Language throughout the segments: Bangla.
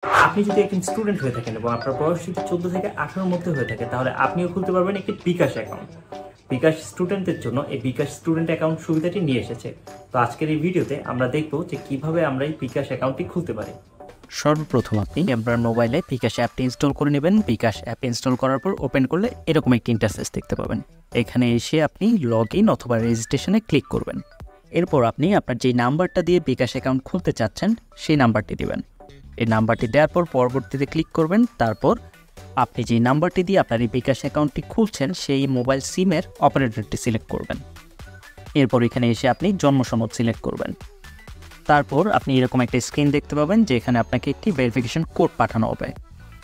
আপনি যদি একজন স্টুডেন্ট হয়ে থাকেন এবং আপনার বয়স যদি 14 থেকে 18 মধ্যে হয়ে থাকে, তাহলে আপনিও খুলতে পারবেন একটি বিকাশ অ্যাকাউন্ট। বিকাশ স্টুডেন্টদের জন্য এই বিকাশ স্টুডেন্ট অ্যাকাউন্ট সুবিধাটি নিয়ে এসেছে। তো আজকের এই ভিডিওতে আমরা দেখব যে কিভাবে আমরা এই বিকাশ অ্যাকাউন্টটি খুলতে পারি। সর্বপ্রথম আপনি আপনার মোবাইলে বিকাশ অ্যাপটি ইনস্টল করে নেবেন। বিকাশ অ্যাপ ইনস্টল করার পর ওপেন করলে এরকম একটি ইন্টারফেস দেখতে পাবেন। এখানে এসে আপনি লগ ইন অথবা রেজিস্ট্রেশনে ক্লিক করবেন। এরপর আপনি আপনার যেই নাম্বারটা দিয়ে বিকাশ অ্যাকাউন্ট খুলতে চাচ্ছেন সেই নাম্বারটি দিবেন। এই নাম্বারটি দেওয়ার পর পরবর্তীতে ক্লিক করবেন। তারপর আপনি যেই নাম্বারটি দিয়ে আপনার এই বিকাশ অ্যাকাউন্টটি খুলছেন সেই মোবাইল সিমের অপারেটরটি সিলেক্ট করবেন। এরপর এখানে এসে আপনি জন্ম সনদ সিলেক্ট করবেন। তারপর আপনি এরকম একটা স্ক্রিন দেখতে পাবেন যেখানে আপনাকে একটি ভেরিফিকেশন কোড পাঠানো হবে।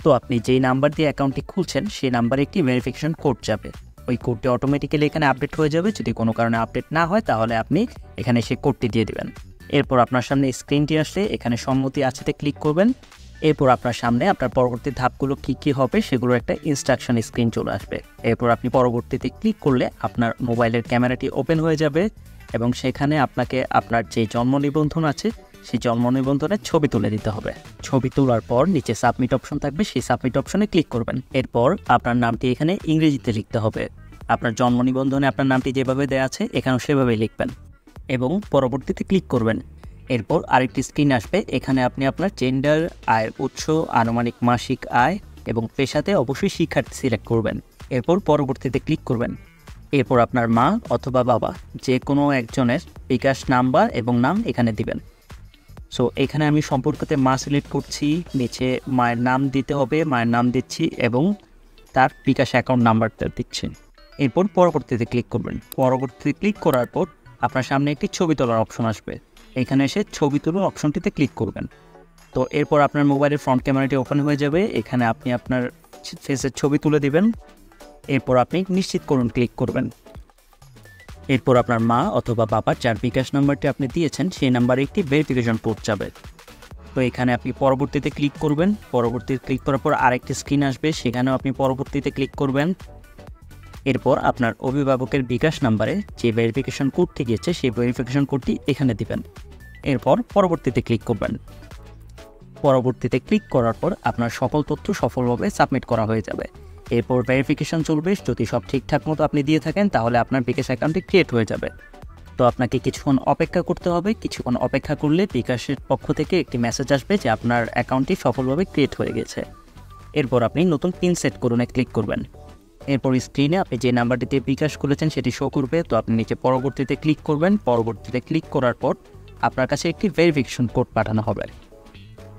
তো আপনি যেই নাম্বার দিয়ে অ্যাকাউন্টটি খুলছেন সেই নাম্বারে একটি ভেরিফিকেশন কোড যাবে। ওই কোডটি অটোমেটিক্যালি এখানে আপডেট হয়ে যাবে। যদি কোনো কারণে আপডেট না হয় তাহলে আপনি এখানে সেই কোডটি দিয়ে দিবেন। এরপর আপনার সামনে স্ক্রিনটি আসলে এখানে সম্মতি আছেতে ক্লিক করবেন। এরপর আপনার সামনে আপনার পরবর্তী ধাপগুলো কী হবে সেগুলোর একটা ইনস্ট্রাকশন স্ক্রিন চলে আসবে। এরপর আপনি পরবর্তীতে ক্লিক করলে আপনার মোবাইলের ক্যামেরাটি ওপেন হয়ে যাবে এবং সেখানে আপনাকে আপনার যে জন্ম নিবন্ধন আছে সেই জন্ম নিবন্ধনের ছবি তুলে দিতে হবে। ছবি তোলার পর নিচে সাবমিট অপশন থাকবে, সেই সাবমিট অপশনে ক্লিক করবেন। এরপর আপনার নামটি এখানে ইংরেজিতে লিখতে হবে। আপনার জন্ম নিবন্ধনে আপনার নামটি যেভাবে দেওয়া আছে এখানেও সেভাবেই লিখবেন এবং পরবর্তীতে ক্লিক করবেন। এরপর আরেকটি স্ক্রিন আসবে। এখানে আপনি আপনার জেন্ডার, আয়ের উৎস, আনুমানিক মাসিক আয় এবং পেশাতে অবশ্যই শিক্ষার্থী সিলেক্ট করবেন। এরপর পরবর্তীতে ক্লিক করবেন। এরপর আপনার মা অথবা বাবা যে কোনো একজনের বিকাশ নাম্বার এবং নাম এখানে দিবেন। সো এখানে আমি সম্পর্কতে মা সিলেক্ট করছি, নিচে মায়ের নাম দিতে হবে, মায়ের নাম দিচ্ছি এবং তার বিকাশ অ্যাকাউন্ট নাম্বারটা দিচ্ছি। এরপর পরবর্তীতে ক্লিক করবেন। পরবর্তীতে ক্লিক করার পর আপনার সামনে একটি ছবি তোলার অপশন আসবে। এখানে এসে ছবি তোলার অপশনটিতে ক্লিক করবেন। তো এরপর আপনার মোবাইলের ফ্রন্ট ক্যামেরাটি ওপেন হয়ে যাবে। এখানে আপনি আপনার ফেসের ছবি তুলে দিবেন। এরপর আপনি নিশ্চিত করুন ক্লিক করবেন। এরপর আপনার মা অথবা বাবার যার বিকাশ নাম্বারটি আপনি দিয়েছেন সেই নাম্বারে একটি ভেরিফিকেশন কোড যাবে। তো এখানে আপনি পরবর্তীতে ক্লিক করবেন। পরবর্তীতে ক্লিক করার পর আরেকটি স্ক্রিন আসবে, সেখানেও আপনি পরবর্তীতে ক্লিক করবেন। এরপর আপনার অভিভাবকের বিকাশ নাম্বারে যে ভেরিফিকেশন কোডটি গিয়েছে সেই ভেরিফিকেশন কোডটি এখানে দিবেন। এরপর পরবর্তীতে ক্লিক করবেন। পরবর্তীতে ক্লিক করার পর আপনার সকল তথ্য সফলভাবে সাবমিট করা হয়ে যাবে। এরপর ভেরিফিকেশন চলবে। যদি সব ঠিকঠাক মতো আপনি দিয়ে থাকেন তাহলে আপনার বিকাশ অ্যাকাউন্টটি ক্রিয়েট হয়ে যাবে। তো আপনাকে কিছুক্ষণ অপেক্ষা করতে হবে। কিছুক্ষণ অপেক্ষা করলে বিকাশের পক্ষ থেকে একটি মেসেজ আসবে যে আপনার অ্যাকাউন্টটি সফলভাবে ক্রিয়েট হয়ে গেছে। এরপর আপনি নতুন পিন সেট করুনে ক্লিক করবেন। এরপর স্ক্রিনে আপনি যে নাম্বারটিতে বিকাশ করেছেন সেটি শো করবে। তো আপনি নিচে পরবর্তীতে ক্লিক করবেন। পরবর্তীতে ক্লিক করার পর আপনার কাছে একটি ভেরিফিকেশন কোড পাঠানো হবে।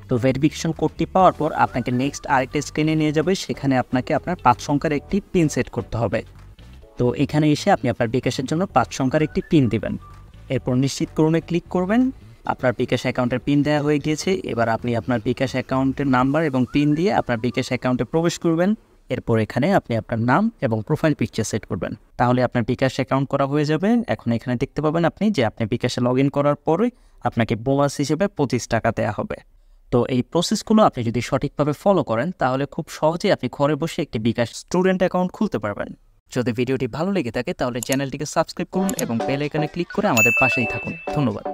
তো ভেরিফিকেশন কোডটি পাওয়ার পর আপনাকে নেক্সট আরেকটা স্ক্রিনে নিয়ে যাবে। সেখানে আপনাকে আপনার 5 সংখ্যার একটি পিন সেট করতে হবে। তো এখানে এসে আপনি আপনার বিকাশের জন্য 5 সংখ্যার একটি পিন দিবেন। এরপর নিশ্চিত করুনে ক্লিক করবেন। আপনার বিকাশ অ্যাকাউন্টের পিন দেওয়া হয়ে গিয়েছে। এবার আপনি আপনার বিকাশ অ্যাকাউন্টের নাম্বার এবং পিন দিয়ে আপনার বিকাশ অ্যাকাউন্টে প্রবেশ করবেন। এরপর এখানে আপনি আপনার নাম এবং প্রোফাইল পিকচার সেট করবেন। তাহলে আপনার বিকাশ অ্যাকাউন্ট করা হয়ে যাবে। এখন এখানে দেখতে পাবেন আপনি যে আপনি বিকাশে লগ ইন করার পরে আপনাকে বোনাস হিসেবে 25 টাকা দেওয়া হবে। তো এই প্রসেসগুলো আপনি যদি সঠিকভাবে ফলো করেন তাহলে খুব সহজেই আপনি ঘরে বসে একটি বিকাশ স্টুডেন্ট অ্যাকাউন্ট খুলতে পারবেন। যদি ভিডিওটি ভালো লেগে থাকে তাহলে চ্যানেলটিকে সাবস্ক্রাইব করুন এবং বেল আইকনে ক্লিক করে আমাদের পাশেই থাকুন। ধন্যবাদ।